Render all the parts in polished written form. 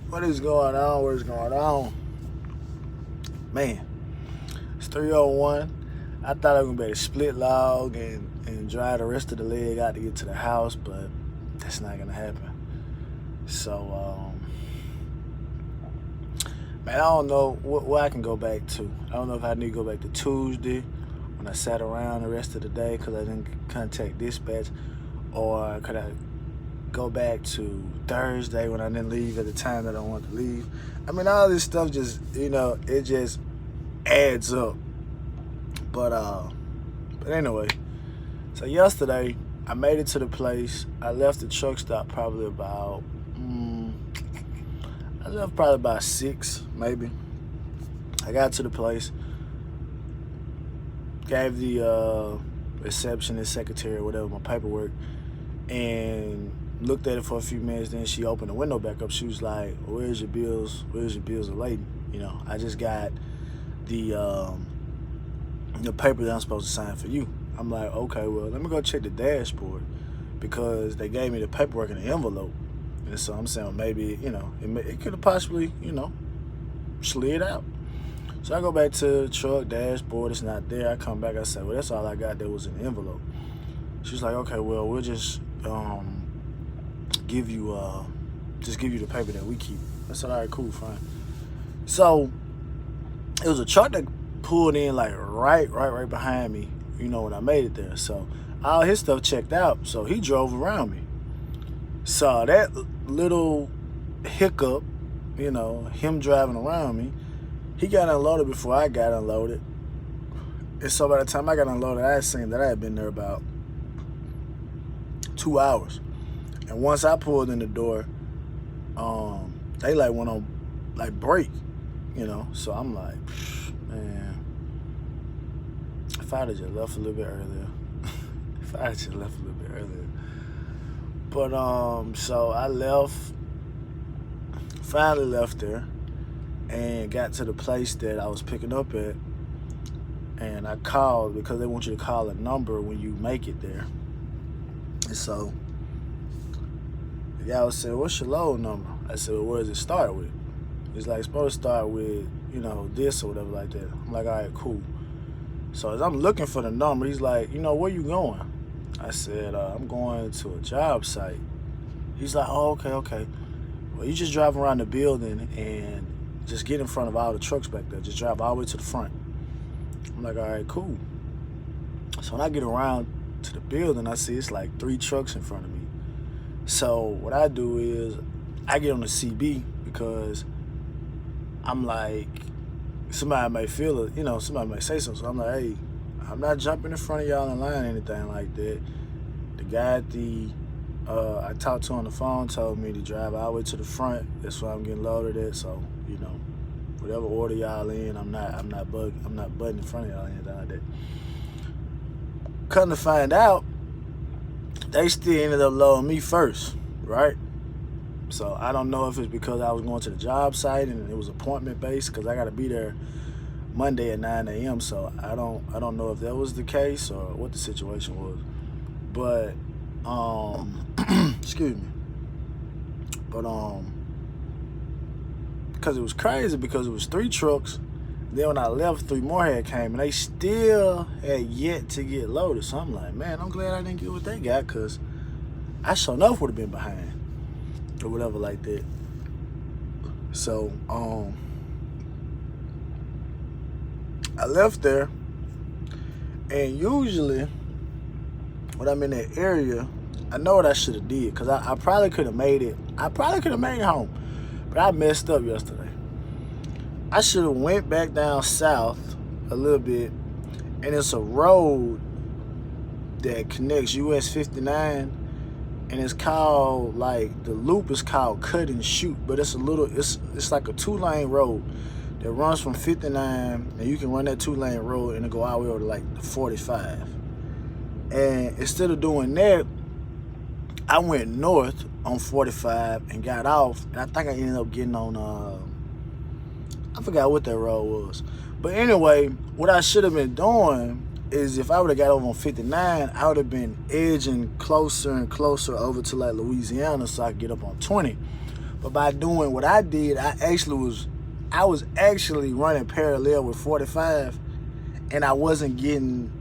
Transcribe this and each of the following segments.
What is going on? What is going on? Man, it's 3:01. I thought I was going to be able to split log and drive the rest of the leg out to get to the house, but that's not going to happen. So, man, I don't know what I can go back to. I don't know if I need to go back to Tuesday when I sat around the rest of the day because I didn't contact dispatch, or could I go back to Thursday when I didn't leave at the time that I wanted to leave. I mean, all this stuff just, it just adds up. But anyway, so yesterday I made it to the place. I left the truck stop probably about, I left probably about 6, maybe. I got to the place, gave the receptionist, secretary, whatever, my paperwork, and looked at it for a few minutes. Then she opened the window back up. She was like, "Where's your bills? Where's your bills of lading? I just got the paper that I'm supposed to sign for you." I'm like, "Okay, well, let me go check the dashboard because they gave me the paperwork in an envelope." And so I'm saying maybe it could have possibly slid out. So I go back to the truck dashboard. It's not there. I come back. I say, "Well, that's all I got. That was in the envelope." She's like, "Okay, well, we'll just give you the paper that we keep." I said, "All right, cool, fine." So it was a truck that pulled in like right behind me, when I made it there. So all his stuff checked out. So he drove around me. So that little hiccup, him driving around me, he got unloaded before I got unloaded. And so by the time I got unloaded, I had seen that I had been there about 2 hours. And once I pulled in the door, they like went on like break, So I'm like, man, if I'd have just left a little bit earlier. If I had just left a little bit earlier. But so I finally left there and got to the place that I was picking up at. And I called because they want you to call a number when you make it there. And so the guy said, "What's your load number?" I said, "Well, where does it start with?" He's like, "It's supposed to start with, this or whatever like that." I'm like, "All right, cool." So as I'm looking for the number, he's like, "Where you going?" I said, "I'm going to a job site." He's like, "Oh, okay. Well, you just drive around the building and just get in front of all the trucks back there. Just drive all the way to the front." I'm like, "All right, cool." So when I get around to the building, I see it's like 3 trucks in front of me. So what I do is I get on the CB because I'm like, somebody may feel it, somebody may say something. So I'm like, "Hey, I'm not jumping in front of y'all in line or anything like that." The guy I talked to on the phone told me to drive all the way to the front. That's where I'm getting loaded at. So, whatever order y'all in, I'm not butting in front of y'all or anything like that. Come to find out, they still ended up loading me first, right? So I don't know if it's because I was going to the job site and it was appointment based, because I got to be there Monday at 9 a.m. So I don't know if that was the case or what the situation was. But excuse me. But because it was crazy, because it was 3 trucks. Then when I left, 3 more had came, and they still had yet to get loaded. So I'm like, man, I'm glad I didn't get what they got, because I sure enough would have been behind or whatever like that. So I left there, and usually when I'm in that area, I know what I should have did, because I probably could have made it. I probably could have made it home, but I messed up yesterday. I should have went back down south a little bit, and it's a road that connects US 59, and it's called, like, the loop is called Cut and Shoot, but it's like a 2-lane road that runs from 59, and you can run that 2-lane road and it go all the way over to like the 45. And instead of doing that, I went north on 45 and got off, and I think I ended up getting on I forgot what that road was. But anyway, what I should have been doing is, if I would have got over on 59, I would have been edging closer and closer over to like Louisiana so I could get up on 20. But by doing what I did, I was actually running parallel with 45, and I wasn't getting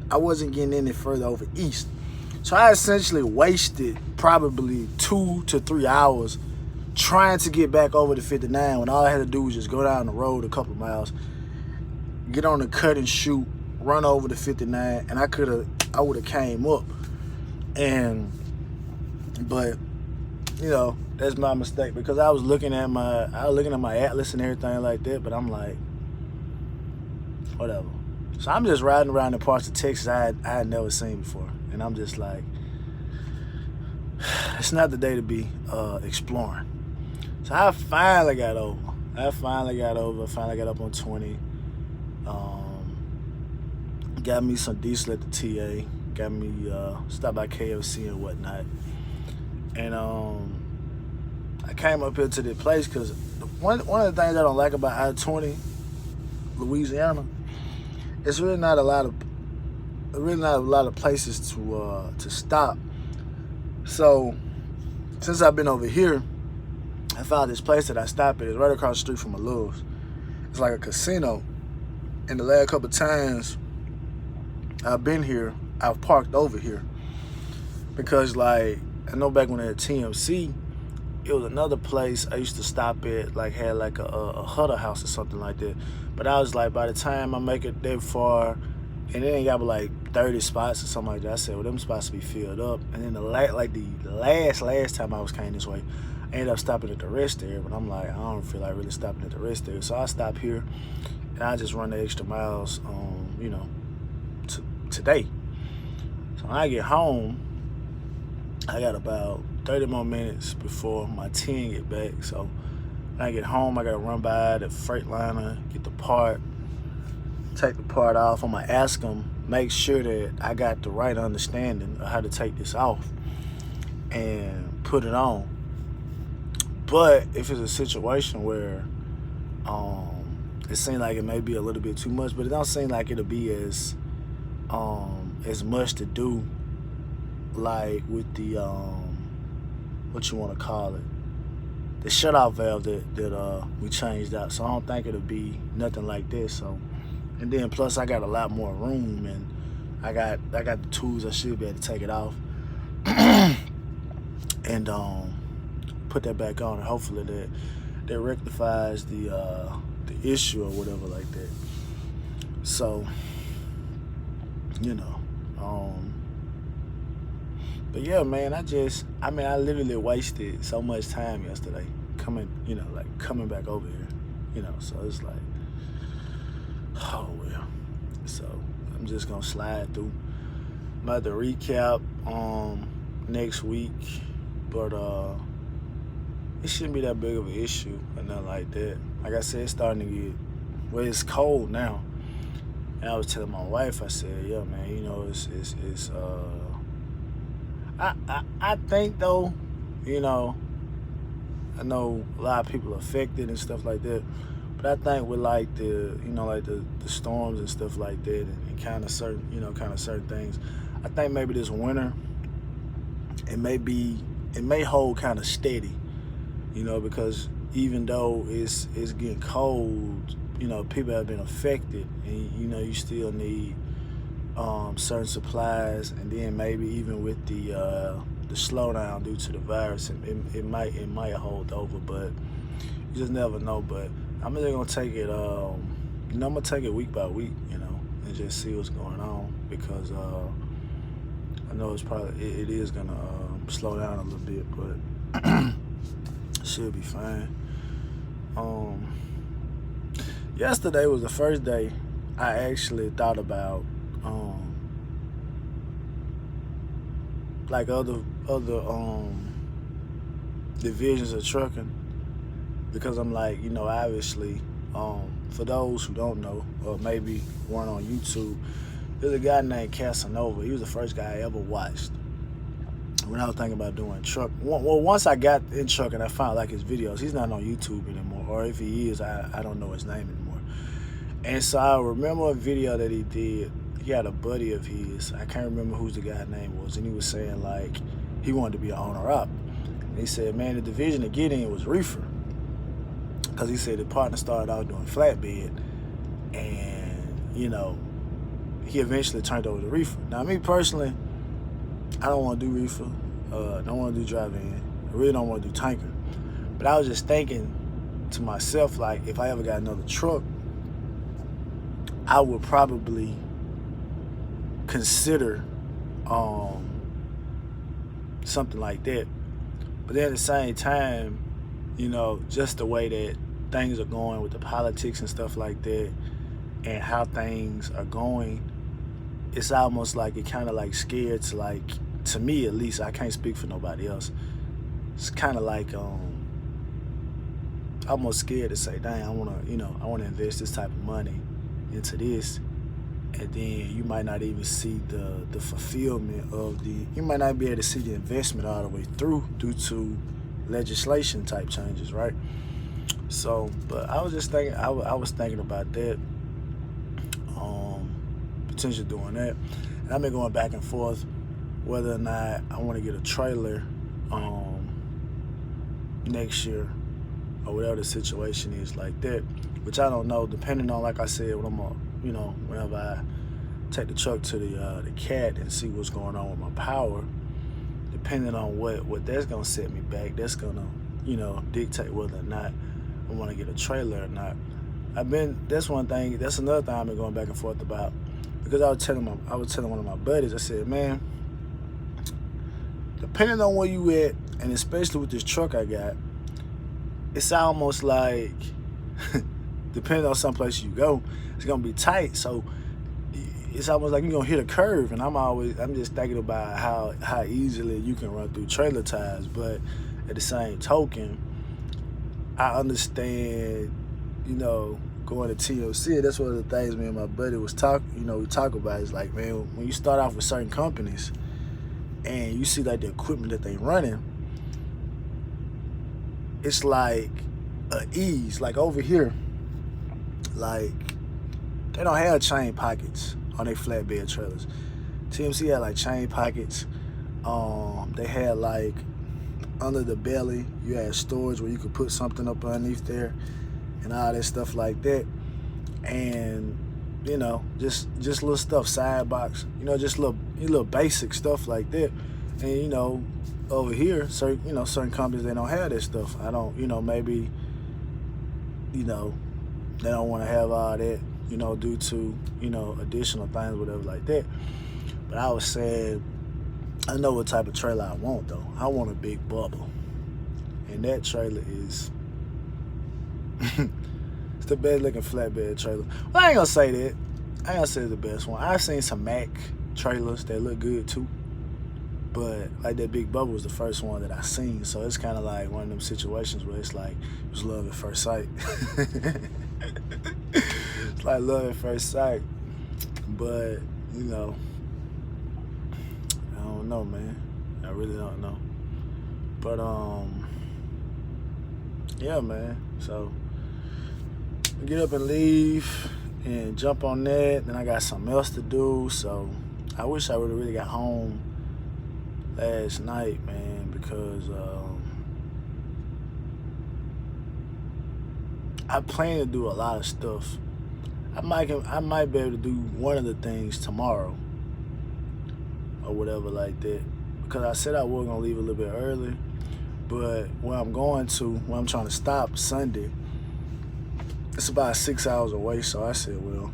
any further over east. So I essentially wasted probably 2 to 3 hours trying to get back over the 59 when all I had to do was just go down the road a couple miles, get on the cut and shoot, run over the 59, and I would have came up. But you know, that's my mistake, because I was looking at my atlas and everything like that, but I'm like, whatever. So I'm just riding around in parts of Texas I had never seen before, and I'm just like, it's not the day to be exploring. So I finally got over. I finally got up on 20. Got me some diesel at the TA. Got me stopped by KFC and whatnot. And I came up here to this place because one of the things I don't like about I-20, Louisiana, it's really not a lot of places to stop. So since I've been over here, I found this place that I stop at. It's right across the street from my Love's. It's like a casino. And the last couple of times I've been here, I've parked over here. Because, like, I know back when I had TMC, it was another place I used to stop at, like, had like a Hutter House or something like that. But I was like, by the time I make it that far, and it ain't got but like 30 spots or something like that, I said, well, them spots to be filled up. And then the last time I came this way, I ended up stopping at the rest area, but I'm like, I don't feel like really stopping at the rest area. So I stop here, and I just run the extra miles, you know, today. So when I get home, I got about 30 more minutes before my 10 get back. So when I get home, I gotta run by the Freightliner, get the part, take the part off. I'm gonna ask them, make sure that I got the right understanding of how to take this off and put it on. But if it's a situation where it seems like it may be a little bit too much, but it don't seem like it'll be as much to do, like with the what you want to call it, the shutoff valve that we changed out. So I don't think it'll be nothing like this. So, and then plus I got a lot more room, and I got the tools. I should be able to take it off and put that back on, and hopefully that rectifies the issue or whatever like that. So, you know, but yeah, man, I literally wasted so much time yesterday coming back over here, you know. So it's like, oh well. So I'm just gonna slide through. I'm about to recap next week, but it shouldn't be that big of an issue or nothing like that. Like I said, it's starting to get, well, it's cold now. And I was telling my wife, I said, yeah, man, you know, I think though, you know, I know a lot of people are affected and stuff like that, but I think with like the storms and stuff like that, and kind of certain things, I think maybe this winter, it may hold kind of steady, you know, because even though it's getting cold, you know, people have been affected, and you know, you still need certain supplies, and then maybe even with the slowdown due to the virus, it might hold over, but you just never know. But I'm just gonna take it, I'm gonna take it week by week, you know, and just see what's going on, because I know it is gonna slow down a little bit, but should be fine. Yesterday was the first day I actually thought about like other divisions of trucking, because I'm like, you know, obviously, for those who don't know, or maybe weren't on YouTube, there's a guy named Casanova. He was the first guy I ever watched when I was thinking about doing truck. Well, once I got in trucking, I found like his videos. He's not on YouTube anymore, or if he is, I don't know his name anymore. And so I remember a video that he did. He had a buddy of his, I can't remember who the guy's name was, and he was saying like he wanted to be an owner up. And he said, man, the division to get in was reefer. because he said the partner started out doing flatbed, and he eventually turned over to reefer. Now, me personally, I don't want to do reefer. Don't want to do drive-in. I really don't want to do tanker. But I was just thinking to myself, like, if I ever got another truck, I would probably consider something like that. But then at the same time, just the way that things are going with the politics and stuff like that, and how things are going, it's almost like it kind of like scared to, like, to me at least, I can't speak for nobody else. It's kind of like almost scared to say, dang, I want to invest this type of money into this, and then you might not even see the fulfillment of you might not be able to see the investment all the way through due to legislation type changes, right? So, but I was just thinking, I was thinking about that, potentially doing that, and I've been going back and forth whether or not I want to get a trailer next year, or whatever the situation is like that, which I don't know, depending on, like I said, whenever I take the truck to the CAT and see what's going on with my power, depending on what that's gonna set me back, that's gonna dictate whether or not I want to get a trailer or not. That's one thing, that's another thing I've been going back and forth about, because I was telling one of my buddies, I said, man, depending on where you at, and especially with this truck I got, it's almost like depending on some place you go, it's gonna be tight. So it's almost like you're gonna hit a curve, and I'm just thinking about how easily you can run through trailer ties. But at the same token, I understand, going to TLC, that's one of the things me and my buddy we talk about, is like, man, when you start off with certain companies and you see like the equipment that they running, it's like ease. Like over here, like, they don't have chain pockets on their flatbed trailers. TMC had like chain pockets. They had like under the belly, you had storage where you could put something up underneath there and all that stuff like that. And just little stuff, side box, just little basic stuff like that. And over here, certain companies, they don't have that stuff. I don't, maybe they don't want to have all that, due to additional things, whatever like that. But I was saying, I know what type of trailer I want though. I want a big bubble, and that trailer is it's the best looking flatbed trailer. Well, I ain't gonna say that. I ain't gonna say it's the best one. I've seen some Mack trailers that look good too, but like that big bubble was the first one that I seen. So it's kind of like one of them situations where it's like it was love at first sight. It's like love at first sight, but I don't know, man. I really don't know. But yeah, man. So get up and leave and jump on that. Then I got something else to do. So I wish I would have really got home last night, man, because I plan to do a lot of stuff. I might be able to do one of the things tomorrow or whatever like that, because I said I was gonna leave a little bit early, but where I'm trying to stop Sunday, it's about 6 hours away. So I said, well,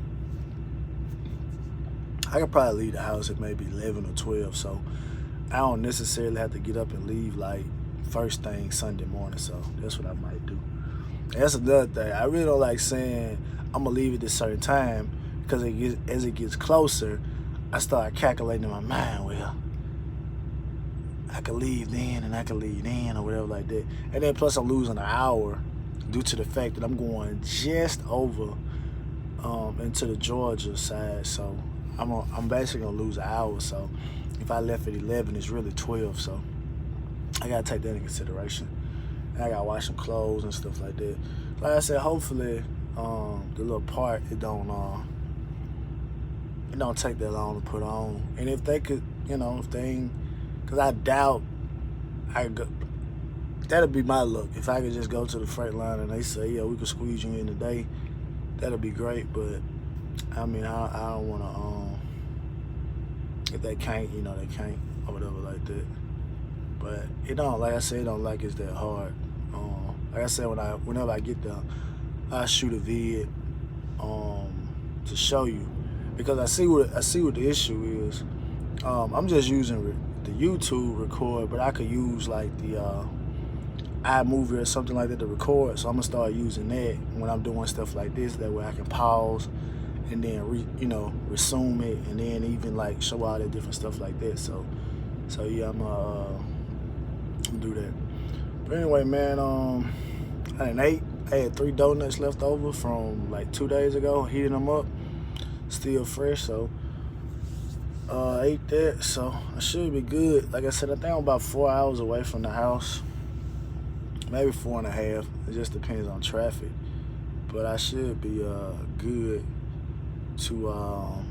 I could probably leave the house at maybe 11 or 12, so I don't necessarily have to get up and leave like first thing Sunday morning. So that's what I might do. And that's another thing. I really don't like saying I'm gonna leave at this certain time, because as it gets closer, I start calculating in my mind, well, I could leave then and I could leave then or whatever like that. And then plus I'm losing an hour due to the fact that I'm going just over into the Georgia side. So I'm basically gonna lose an hour. So if I left at 11, it's really 12. So I gotta take that into consideration. And I gotta wash some clothes and stuff like that. Like I said, hopefully the little part, it don't take that long to put on. And if they could, if they ain't, because I doubt that'd be my look. If I could just go to the Freightliner and they say, yeah, we could squeeze you in today, that'd be great. But I mean, I don't want to. If they can't, you know, they can't or whatever like that. But it don't, like I said, it don't like it's that hard. Like I said, whenever I get there, I shoot a vid to show you, because I see what the issue is. I'm just using the YouTube record, but I could use like the iMovie or something like that to record. So I'm gonna start using that when I'm doing stuff like this. That way I can pause and then resume it, and then even like show all that different stuff like that. So yeah, I'm gonna do that. But anyway, man, I done ate. I had 3 donuts left over from like 2 days ago, heating them up, still fresh. So I ate that, so I should be good. Like I said, I think I'm about 4 hours away from the house, maybe 4.5. It just depends on traffic, but I should be good to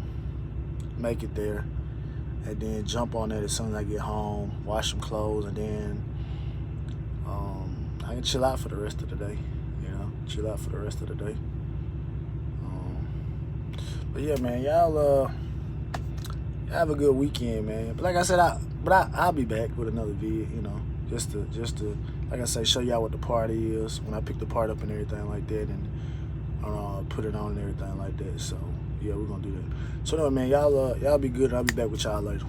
make it there, and then jump on that as soon as I get home, wash some clothes, and then I can chill out for the rest of the day. Chill out for the rest of the day. But yeah, man, y'all have a good weekend, man. But like I said, I'll be back with another vid, just to like I say, show y'all what the party is when I pick the part up and everything like that, and put it on and everything like that. So yeah, we're gonna do that. So anyway, man, y'all be good, and I'll be back with y'all later.